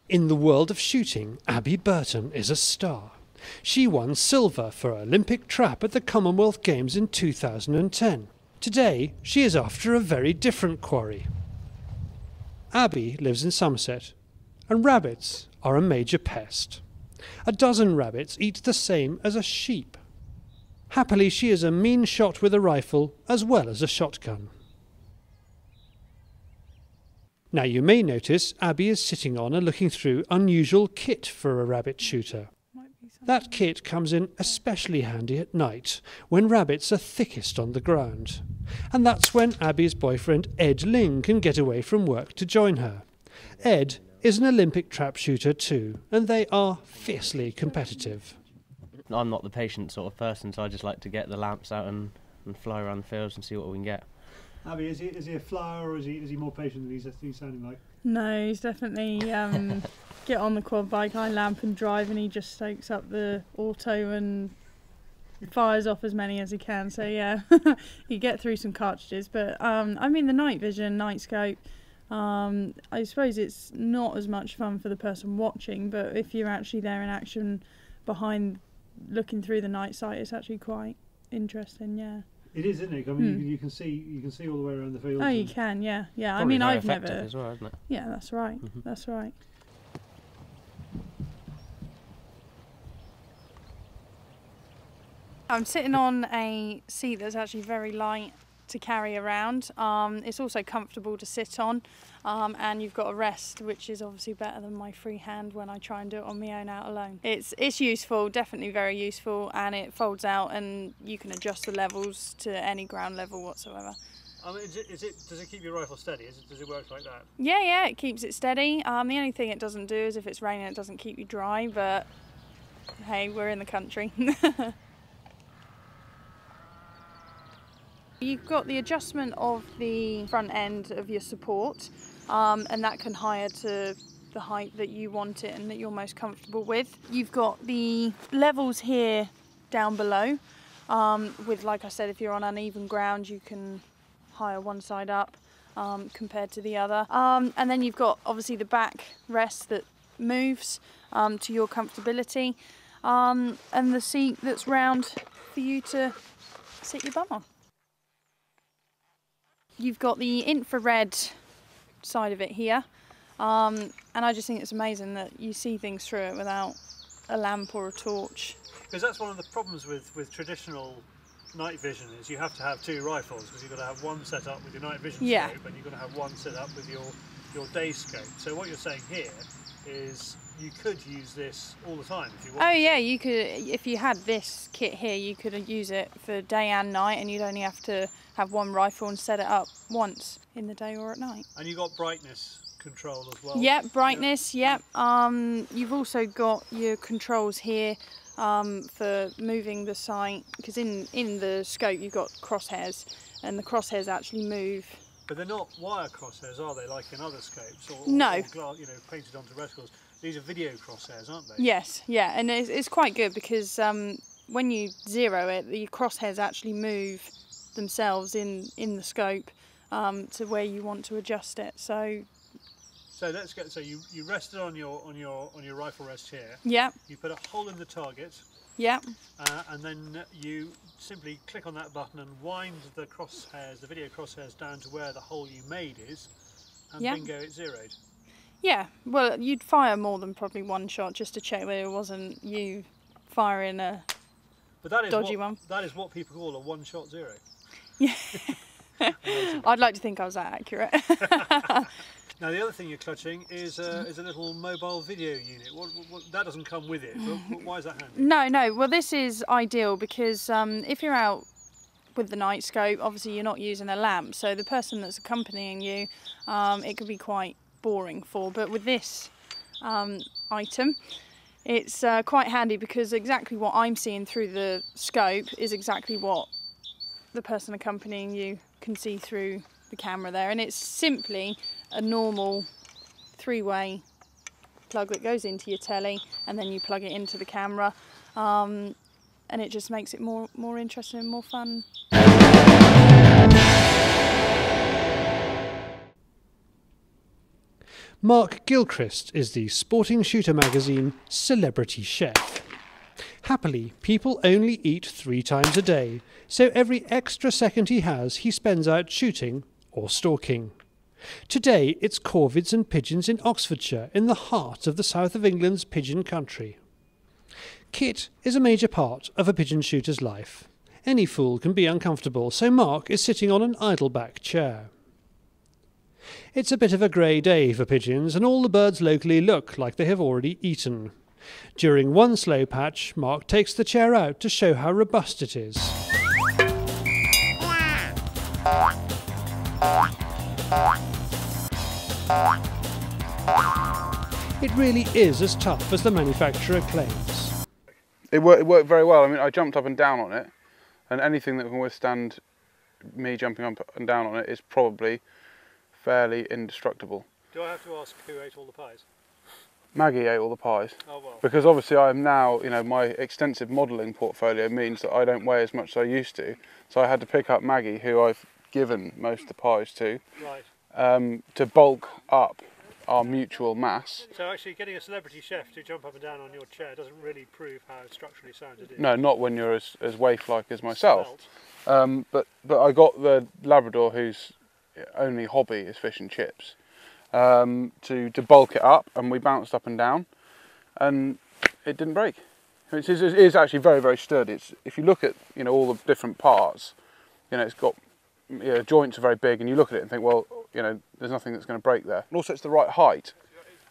In the world of shooting, Abby Burton is a star. She won silver for Olympic trap at the Commonwealth Games in 2010. Today, she is after a very different quarry. Abby lives in Somerset, and rabbits are a major pest. A dozen rabbits eat the same as a sheep. Happily, she is a mean shot with a rifle as well as a shotgun. Now you may notice Abby is sitting on and looking through unusual kit for a rabbit shooter. That kit comes in especially handy at night when rabbits are thickest on the ground. And that's when Abby's boyfriend Ed Ling can get away from work to join her. Ed is an Olympic trap shooter too, and they are fiercely competitive. I'm not the patient sort of person, so I just like to get the lamps out and fly around the fields and see what we can get. Abby, is he a flyer, or is he more patient than he's sounding like? No, he's definitely get on the quad bike, I lamp and drive, and he just soaks up the auto and fires off as many as he can. So yeah, you get through some cartridges. But I mean, the night vision, night scope, I suppose it's not as much fun for the person watching, but if you're actually there in action behind looking through the night sight, it's actually quite interesting. Yeah. It is, isn't it? I mean, you can see all the way around the field. Oh, you can, yeah. Probably I mean, very I've never. as well, isn't it? Yeah, that's right. That's right. I'm sitting on a seat that's actually very light to carry around. It's also comfortable to sit on, and you've got a rest, which is obviously better than my free hand when I try and do it on my own out alone. It's useful, definitely very useful, and it folds out and you can adjust the levels to any ground level whatsoever. I mean, does it keep your rifle steady? Does it work like that? Yeah, it keeps it steady. The only thing it doesn't do is if it's raining, it doesn't keep you dry, but hey, we're in the country. You've got the adjustment of the front end of your support, and that can hire to the height that you want it and that you're most comfortable with. You've got the levels here down below, with, like I said, if you're on uneven ground, you can hire one side up compared to the other. And then you've got obviously the back rest that moves to your comfortability, and the seat that's round for you to sit your bum on. You've got the infrared side of it here, and I just think it's amazing that you see things through it without a lamp or a torch. Because that's one of the problems with traditional night vision, is you have to have two rifles, because you've got to have one set up with your night vision scope, and you've got to have one set up with your day scope. So what you're saying here is you could use this all the time if you wanted. Oh yeah, you could. If you had this kit here, you could use it for day and night, and you'd only have to have one rifle and set it up once in the day or at night. And you've got brightness control as well. Yep, brightness, yep. You've also got your controls here for moving the sight, because in the scope you've got crosshairs, and the crosshairs actually move. But they're not wire crosshairs, are they, like in other scopes? No. Or glass, painted onto reticles. These are video crosshairs, aren't they? Yes, yeah, and it's quite good because when you zero it, the crosshairs actually move themselves in the scope to where you want to adjust it. So let's get. So you rest it on your rifle rest here. Yeah. You put a hole in the target. Yeah. And then you simply click on that button and wind the crosshairs, the video crosshairs, down to where the hole you made is, and bingo, it's zeroed. Yeah. Well, you'd fire more than probably one shot just to check that it wasn't you firing a dodgy one. That is what people call a one-shot zero. Yeah. I'd like to think I was that accurate. Now the other thing you're clutching is a little mobile video unit. What, that doesn't come with it, but why is that handy? No. Well, this is ideal because if you're out with the night scope, obviously you're not using a lamp, so the person that's accompanying you, it could be quite boring for. But with this item, it's quite handy because exactly what I'm seeing through the scope is exactly what the person accompanying you can see through the camera there, and it's simply a normal three-way plug that goes into your telly, and then you plug it into the camera, and it just makes it more interesting and more fun. Mark Gilchrist is the sporting shooter magazine Celebrity Chef. Happily, people only eat 3 times a day, so every extra second he has he spends out shooting or stalking. Today it's corvids and pigeons in Oxfordshire, in the heart of the south of England's pigeon country. Kit is a major part of a pigeon shooter's life. Any fool can be uncomfortable, so Mark is sitting on an Idleback chair. It's a bit of a grey day for pigeons, and all the birds locally look like they have already eaten. During one slow patch, Mark takes the chair out to show how robust it is. It really is as tough as the manufacturer claims. It worked very well. I mean, I jumped up and down on it, and anything that can withstand me jumping up and down on it is probably fairly indestructible. Do I have to ask who ate all the pies? Maggie ate all the pies. Oh, well. Because obviously I am now, my extensive modelling portfolio means that I don't weigh as much as I used to. So I had to pick up Maggie, who I've given most of the pies to, right. To bulk up our mutual mass. So actually getting a celebrity chef to jump up and down on your chair doesn't really prove how structurally sound it is. No, not when you're as waif-like as myself. But I got the Labrador, whose only hobby is fish and chips, to bulk it up, and we bounced up and down, and it didn't break. It is actually very, very sturdy. If you look at all the different parts, it's got joints are very big, and you look at it and think, well, there's nothing that's going to break there. And also, it's the right height.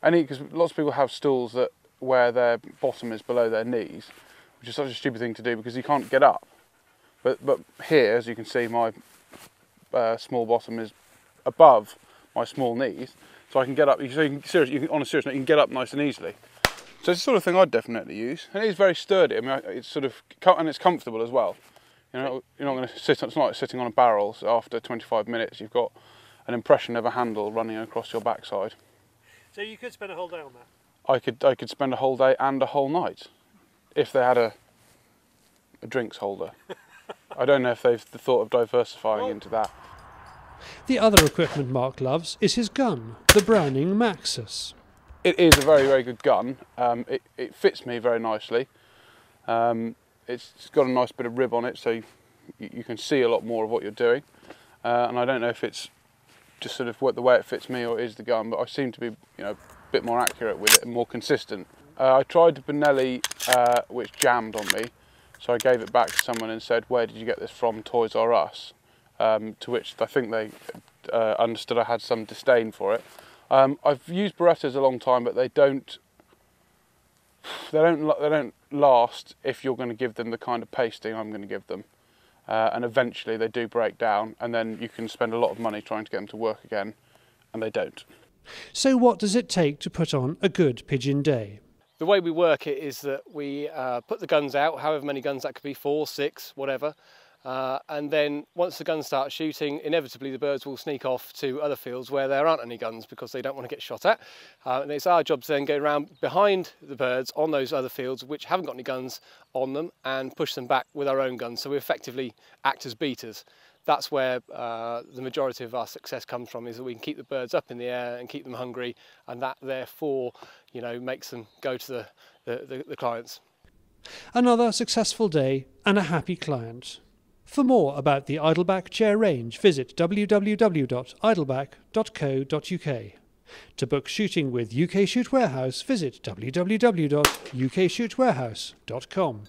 Because lots of people have stools where their bottom is below their knees, which is such a stupid thing to do because you can't get up. But here, as you can see, my small bottom is above my small knees, so I can get up. On a serious note, you can get up nice and easily. So it's the sort of thing I'd definitely use, and it is very sturdy. I mean, it's and it's comfortable as well. You're not going to sit. It's not like sitting on a barrel. So after 25 minutes, you've got an impression of a handle running across your backside. So you could spend a whole day on that. I could spend a whole day and a whole night, if they had a drinks holder. I don't know if they've thought of diversifying into that. The other equipment Mark loves is his gun, the Browning Maxus. It is a very, very good gun. It fits me very nicely. It's got a nice bit of rib on it, so you can see a lot more of what you're doing. And I don't know if it's just sort of the way it fits me or it is the gun, but I seem to be a bit more accurate with it and more consistent. I tried the Benelli, which jammed on me, so I gave it back to someone and said, "Where did you get this from? Toys R Us?" To which I think they understood I had some disdain for it. I've used Berettas a long time, but they don't last if you're going to give them the kind of pasting I'm going to give them. And eventually they do break down, and then you can spend a lot of money trying to get them to work again, and they don't. So what does it take to put on a good pigeon day? The way we work it is that we put the guns out, however many guns that could be, 4, 6, whatever. And then once the guns start shooting, inevitably the birds will sneak off to other fields where there aren't any guns because they don't want to get shot at. And it's our job to then go around behind the birds on those other fields which haven't got any guns on them and push them back with our own guns. So we effectively act as beaters. That's where the majority of our success comes from, is that we can keep the birds up in the air and keep them hungry, and that therefore makes them go to the clients. Another successful day and a happy client. For more about the Idleback Chair range, visit www.idleback.co.uk. To book shooting with UK Shoot Warehouse, visit www.ukshootwarehouse.com.